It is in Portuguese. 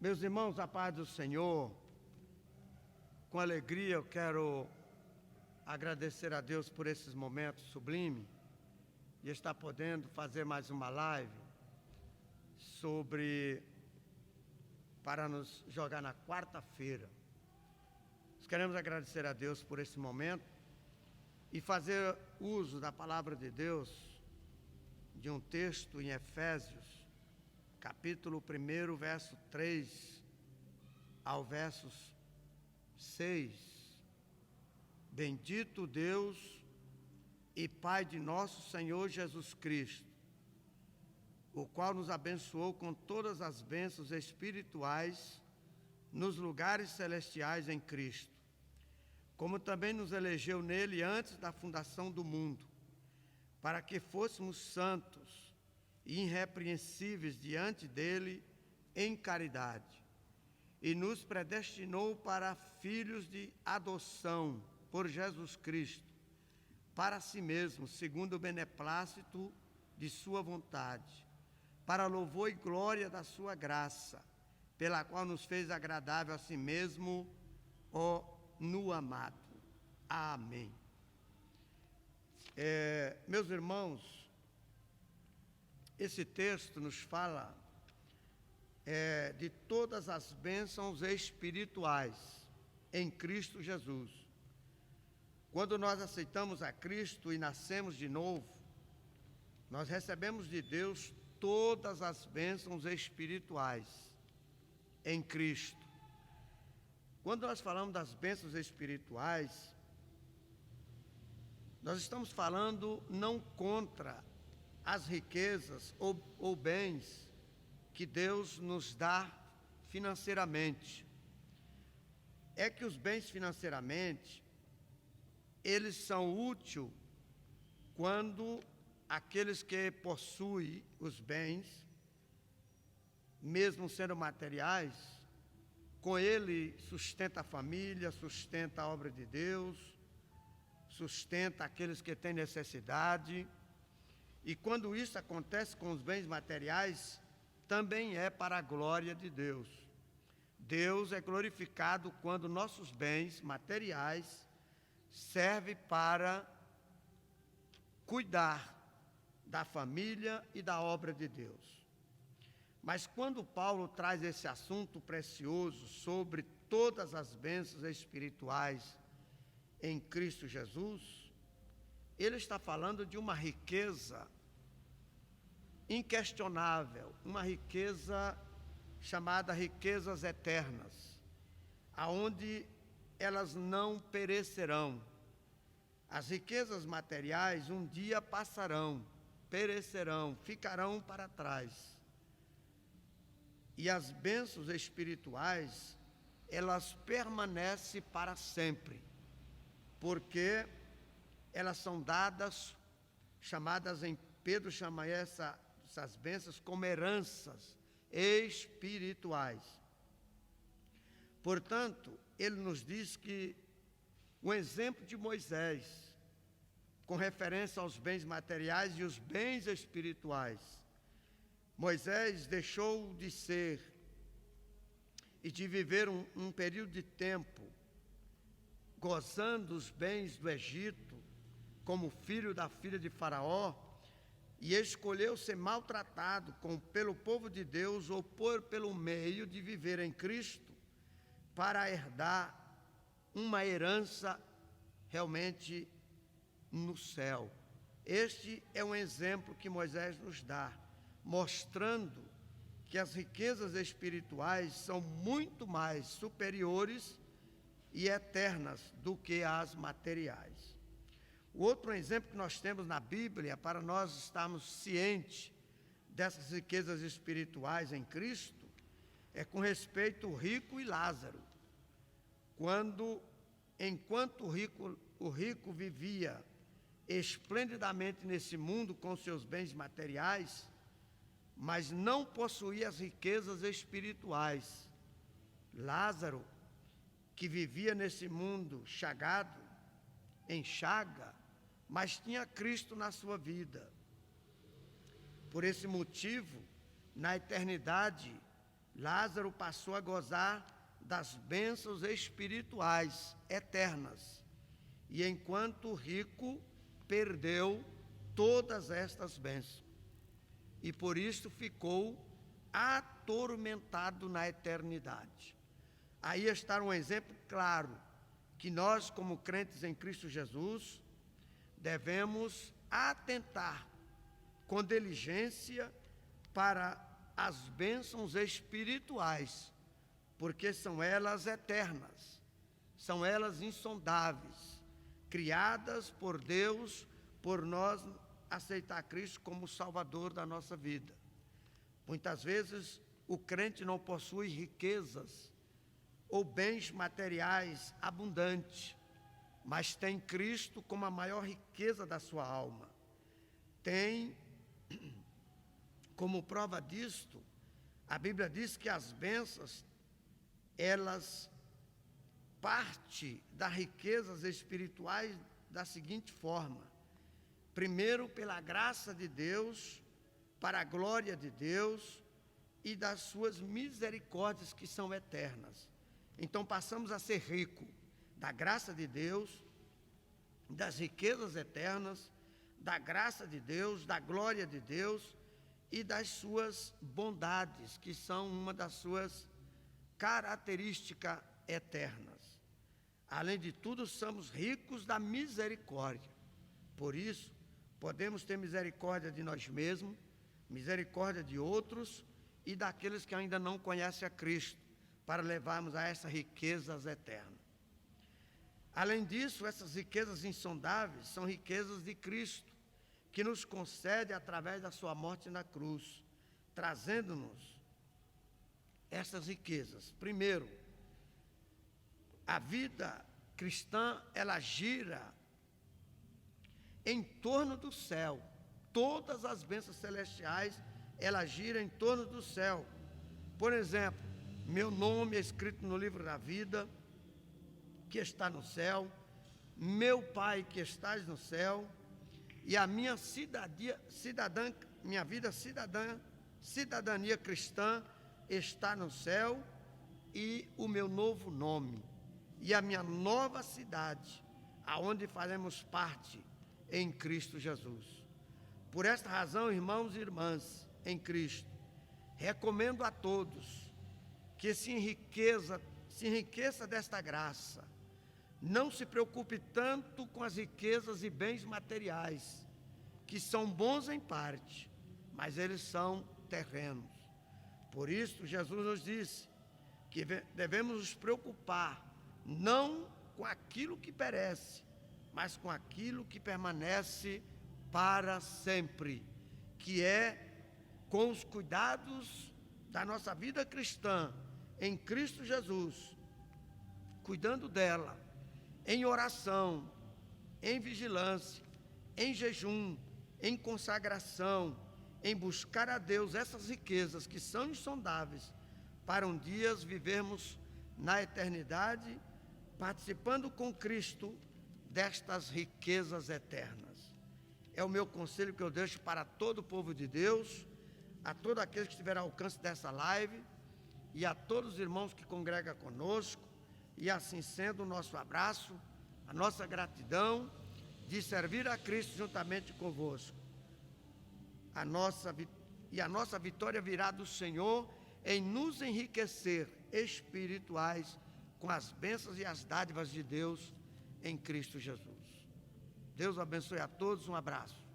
Meus irmãos, a paz do Senhor, com alegria eu quero agradecer a Deus por esses momentos sublimes e estar podendo fazer mais uma live para nos jogar na quarta-feira. Nós queremos agradecer a Deus por esse momento e fazer uso da palavra de Deus, de um texto em Efésios, capítulo 1, verso 3 ao verso 6. Bendito Deus e Pai de nosso Senhor Jesus Cristo, o qual nos abençoou com todas as bênçãos espirituais nos lugares celestiais em Cristo, como também nos elegeu nele antes da fundação do mundo, para que fôssemos santos e irrepreensíveis diante dele em caridade, e nos predestinou para filhos de adoção por Jesus Cristo, para si mesmo, segundo o beneplácito de sua vontade, para louvor e glória da sua graça, pela qual nos fez agradável a si mesmo, no amado. Amém. Meus irmãos, esse texto nos fala de todas as bênçãos espirituais em Cristo Jesus. Quando nós aceitamos a Cristo e nascemos de novo, nós recebemos de Deus todas as bênçãos espirituais em Cristo. Quando nós falamos das bênçãos espirituais, nós estamos falando não contra as riquezas ou bens que Deus nos dá financeiramente. É que os bens financeiramente, eles são úteis quando aqueles que possuem os bens, mesmo sendo materiais, com ele sustenta a família, sustenta a obra de Deus, sustenta aqueles que têm necessidade. E quando isso acontece com os bens materiais, também é para a glória de Deus. Deus é glorificado quando nossos bens materiais servem para cuidar da família e da obra de Deus. Mas quando Paulo traz esse assunto precioso sobre todas as bênçãos espirituais em Cristo Jesus, ele está falando de uma riqueza inquestionável, uma riqueza chamada riquezas eternas, aonde elas não perecerão. As riquezas materiais um dia passarão, perecerão, ficarão para trás. E as bênçãos espirituais, elas permanecem para sempre, porque elas são dadas, Pedro chama essas bênçãos como heranças espirituais. Portanto, ele nos diz que o exemplo de Moisés, com referência aos bens materiais e os bens espirituais, Moisés deixou de ser e de viver um período de tempo gozando os bens do Egito, como filho da filha de Faraó, e escolheu ser maltratado pelo povo de Deus ou pelo meio de viver em Cristo, para herdar uma herança realmente no céu. Este é um exemplo que Moisés nos dá, mostrando que as riquezas espirituais são muito mais superiores e eternas do que as materiais. O outro exemplo que nós temos na Bíblia, para nós estarmos cientes dessas riquezas espirituais em Cristo, é com respeito ao rico e Lázaro. Enquanto o rico vivia esplendidamente nesse mundo com seus bens materiais, mas não possuía as riquezas espirituais. Lázaro, que vivia nesse mundo chagado, em chaga, mas tinha Cristo na sua vida. Por esse motivo, na eternidade, Lázaro passou a gozar das bênçãos espirituais eternas, e enquanto o rico perdeu todas estas bênçãos, e por isso ficou atormentado na eternidade. Aí está um exemplo claro que nós, como crentes em Cristo Jesus, devemos atentar com diligência para as bênçãos espirituais, porque são elas eternas, são elas insondáveis, criadas por Deus, por nós aceitar Cristo como Salvador da nossa vida. Muitas vezes o crente não possui riquezas ou bens materiais abundantes, mas tem Cristo como a maior riqueza da sua alma. Tem, como prova disto, a Bíblia diz que as bênçãos, elas partem das riquezas espirituais da seguinte forma: primeiro, pela graça de Deus, para a glória de Deus e das suas misericórdias que são eternas. Então passamos a ser ricos da graça de Deus, das riquezas eternas, da graça de Deus, da glória de Deus e das suas bondades, que são uma das suas características eternas. Além de tudo, somos ricos da misericórdia. Por isso, podemos ter misericórdia de nós mesmos, misericórdia de outros e daqueles que ainda não conhecem a Cristo, para levarmos a essas riquezas eternas. Além disso, essas riquezas insondáveis são riquezas de Cristo, que nos concede através da sua morte na cruz, trazendo-nos essas riquezas. Primeiro, a vida cristã, ela gira em torno do céu. Todas as bênçãos celestiais, elas giram em torno do céu. Por exemplo, meu nome é escrito no livro da vida, que está no céu, meu Pai que estás no céu, e a minha cidadania cristã está no céu, e o meu novo nome, e a minha nova cidade, aonde faremos parte em Cristo Jesus. Por esta razão, irmãos e irmãs em Cristo, recomendo a todos que se enriqueça desta graça. Não se preocupe tanto com as riquezas e bens materiais, que são bons em parte, mas eles são terrenos. Por isso, Jesus nos disse que devemos nos preocupar não com aquilo que perece, mas com aquilo que permanece para sempre, que é com os cuidados da nossa vida cristã em Cristo Jesus, cuidando dela, em oração, em vigilância, em jejum, em consagração, em buscar a Deus essas riquezas que são insondáveis, para um dia vivermos na eternidade, participando com Cristo destas riquezas eternas. É o meu conselho que eu deixo para todo o povo de Deus, a todos aqueles que estiverem ao alcance dessa live, e a todos os irmãos que congregam conosco, e assim sendo, o nosso abraço, a nossa gratidão de servir a Cristo juntamente convosco. A nossa vitória virá do Senhor em nos enriquecer espirituais com as bênçãos e as dádivas de Deus em Cristo Jesus. Deus abençoe a todos, um abraço.